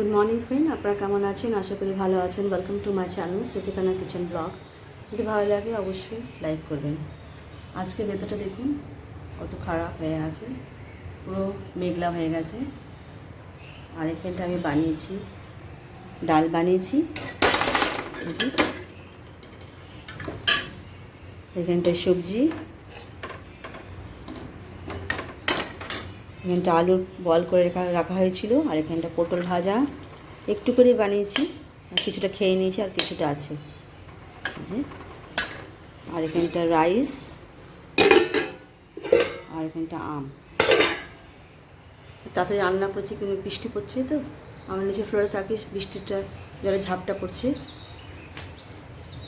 Good morning friend, আপনারা কেমন আছেন? আশা করি ভালো আছেন। Welcome to my channel Shrutikana kitchen blog. যদি ভালো লাগে অবশ্যই লাইক করবেন। আজকে ওয়েদারটা দেখুন কত খারাপ হয়ে আছে, পুরো মেঘলা হয়ে গেছে। আর এখানটা আমি বানিয়েছি, ডাল বানিয়েছি, এখানটায় সবজি, এখানটা আলুর বল করে রাখা হয়েছিল, আর এখানটা পটল ভাজা একটু করে বানিয়েছি, কিছুটা খেয়ে নিয়েছি আর কিছুটা আছে। আর এখানটা রাইস, আর এখানটা আম। তাতে রান্না করছি, কিন্তু বৃষ্টি পড়ছে তো, আমার নিচে ফ্লোরে থাকি, বৃষ্টিটা জলে ঝাপটা পড়ছে,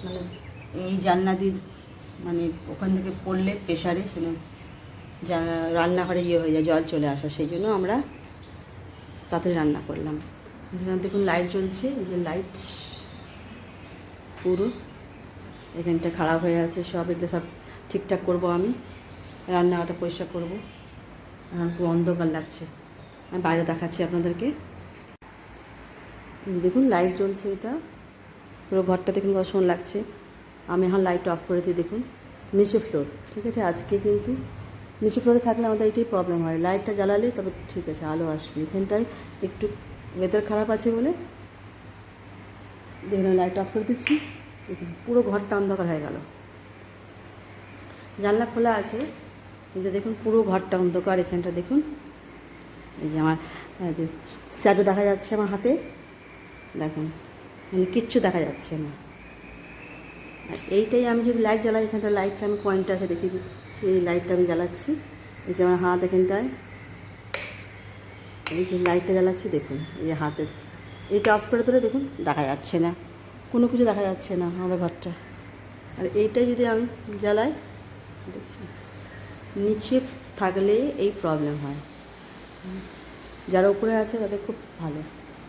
মানে এই জানলা দিয়ে মানে ওখান থেকে পড়লে প্রেশারে সেটা রান্নাঘরে হয়ে যায়, জল চলে আসা, সেই জন্য আমরা তাতে রান্না করলাম। দেখুন লাইট জ্বলছে, এই যে লাইট পুরো এখানটা খারাপ হয়ে আছে, সব এগুলো সব ঠিকঠাক করবো। আমি রান্নাঘরটা পরিষ্কার করবো। এখন খুব অন্ধকার লাগছে, আমি বাইরে দেখাচ্ছি আপনাদেরকে। দেখুন লাইট জ্বলছে, এটা পুরো ঘরটা দেখুন কত সুন্দর লাগছে। আমি এখন লাইট অফ করে দিই। দেখুন নিচে ফ্লোর, ঠিক আছে। আজকে কিন্তু নিচে ফ্লোরে থাকলে আমাদের এইটাই প্রবলেম হয়, লাইটটা জ্বালালে তবে ঠিক আছে আলো আসবে। এখানটায় একটু ওয়েদার খারাপ আছে বলে দেখুন লাইট অফ করে দিচ্ছি। দেখুন পুরো ঘরটা অন্ধকার হয়ে গেল। জানলা খোলা আছে কিন্তু দেখুন পুরো ঘরটা অন্ধকার। এখানটা দেখুন, এই যে আমার শ্যাডো দেখা যাচ্ছে আমার হাতে, দেখুন মানে কিচ্ছু দেখা যাচ্ছে না। আর এইটাই আমি যদি লাইট জ্বালাই, এখানটা লাইটটা আমি পয়েন্টটা আছে দেখিয়ে দিচ্ছি, এই লাইটটা আমি জ্বালাচ্ছি। এই যে আমার হাত এখানটায়, এই যে লাইটটা জ্বালাচ্ছি, দেখুন এই যে হাতে, এইটা অফ করে দিলে দেখুন দেখা যাচ্ছে না, কোনো কিছু দেখা যাচ্ছে না আমাদের ঘরটা। আর এইটাই যদি আমি জ্বালাই, দেখছি নিচে থাকলে এই প্রবলেম হয়। যারা উপরে আছে তাদের খুব ভালো,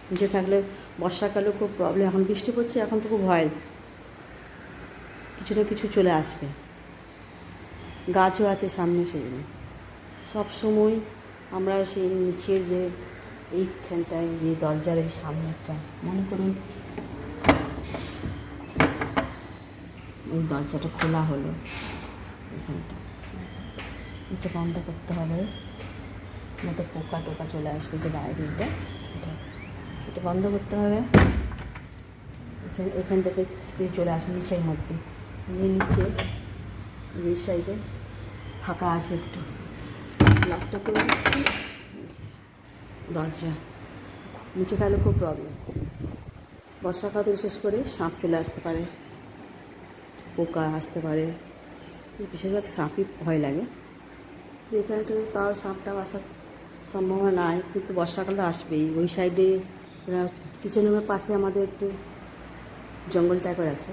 নিচে থাকলে বর্ষাকালেও খুব প্রবলেম। এখন বৃষ্টি পড়ছে, এখন তো খুব ভয়, কিছু না কিছু চলে আসবে। গাছও আছে সামনে, সেই জন্য সবসময় আমরা সেই নিচের যে এইখানটায়, এই দরজার এই সামনেটা, মনে করুন এই দরজাটা খোলা হলো, এখানটা এটা বন্ধ করতে হবে, না তো পোকা টোকা চলে আসবে যে বাইরে। এটা বন্ধ করতে হবে। এখান থেকে চলে আসবে নিচের মধ্যে, যে নিচে এই সাইডে ফাঁকা আছে, একটু লকটা করে দিচ্ছি। দরজা নিচে থাকলে খুব প্রবলেম, বর্ষাকালে বিশেষ করে সাপ চলে আসতে পারে, পোকা আসতে পারে, বেশিরভাগ সাপই ভয় লাগে। এখানে তো তাও সাপটাও আসার সম্ভাবনা নাই, কিন্তু বর্ষাকালে আসবেই। ওই সাইডে কিচেন রুমের পাশে আমাদের একটু জঙ্গল টাইপের আছে।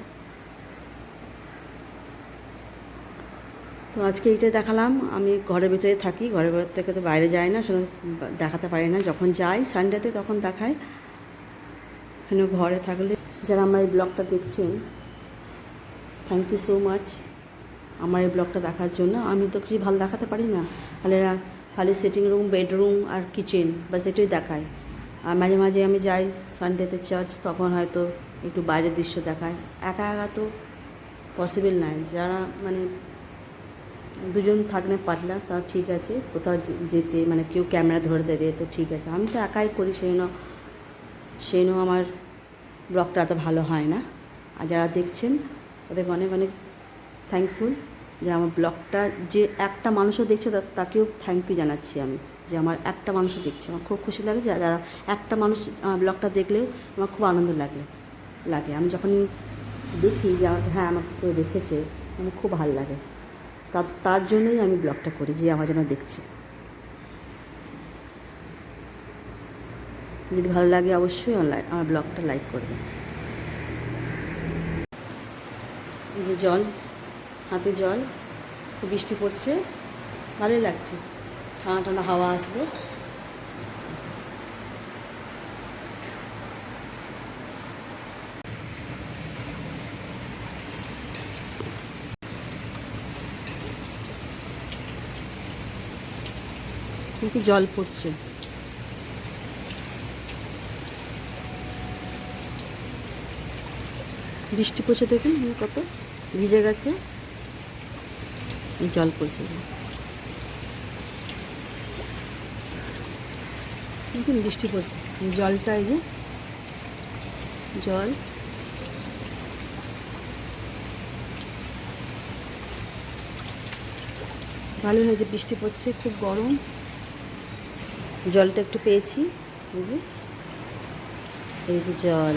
তো আজকে এইটা দেখালাম। আমি ঘরের ভিতরে থাকি, ঘরের ভেতর থেকে তো বাইরে যাই না, সেটা দেখাতে পারি না। যখন যাই সানডেতে তখন দেখাই। এখানে ঘরে থাকলে যারা আমার এই ব্লগটা দেখছেন, থ্যাংক ইউ সো মাচ আমার এই ব্লগটা দেখার জন্য। আমি তো কিছু ভালো দেখাতে পারি না, খালি সিটিং রুম, বেডরুম আর কিচেন, বাস এটাই দেখায়। আর মাঝে মাঝে আমি যাই সানডেতে চার্চ, তখন হয়তো একটু বাইরের দৃশ্য দেখায়। একা একা তো পসিবল নয়, যারা মানে দুজন থাকলে পার্টনার তাও ঠিক আছে, কোথাও যেতে মানে কেউ ক্যামেরা ধরে দেবে তো ঠিক আছে। আমি তো একাই করি, সেই জন্য আমার ব্লগটা এত ভালো হয় না। আর যারা দেখছেন তাদের অনেক অনেক থ্যাঙ্কফুল, যে আমার ব্লগটা যে একটা মানুষও দেখছে তাকেও থ্যাংক ইউ জানাচ্ছি আমি, যে আমার একটা মানুষও দেখছে। আমার খুব খুশি লাগে যে যারা একটা মানুষ আমার ব্লগটা দেখলেও আমার খুব আনন্দ লাগে। আমি যখন দেখি যে হ্যাঁ আমাকে কেউ দেখেছে, আমার খুব ভালো লাগে। তার জন্যই আমি ব্লগটা করি, যে আমার জন্য দেখছে। যদি ভালো লাগে অবশ্যই আমার ব্লগটা লাইক করবেন। যে জল, হাতে জল, খুব বৃষ্টি পড়ছে, ভালোই লাগছে, ঠান্ডা ঠান্ডা হাওয়া আসবে। কিন্তু জল পড়ছে। বৃষ্টি পড়ছে দেখুন কত ভিজে গেছে, জল পড়ছে দেখুন, বৃষ্টি পড়ছে, জলটা এই যে জল। ভালো হয়েছে, বৃষ্টি পড়ছে, খুব গরম, জলটা একটু পেয়েছি, এই যে জল।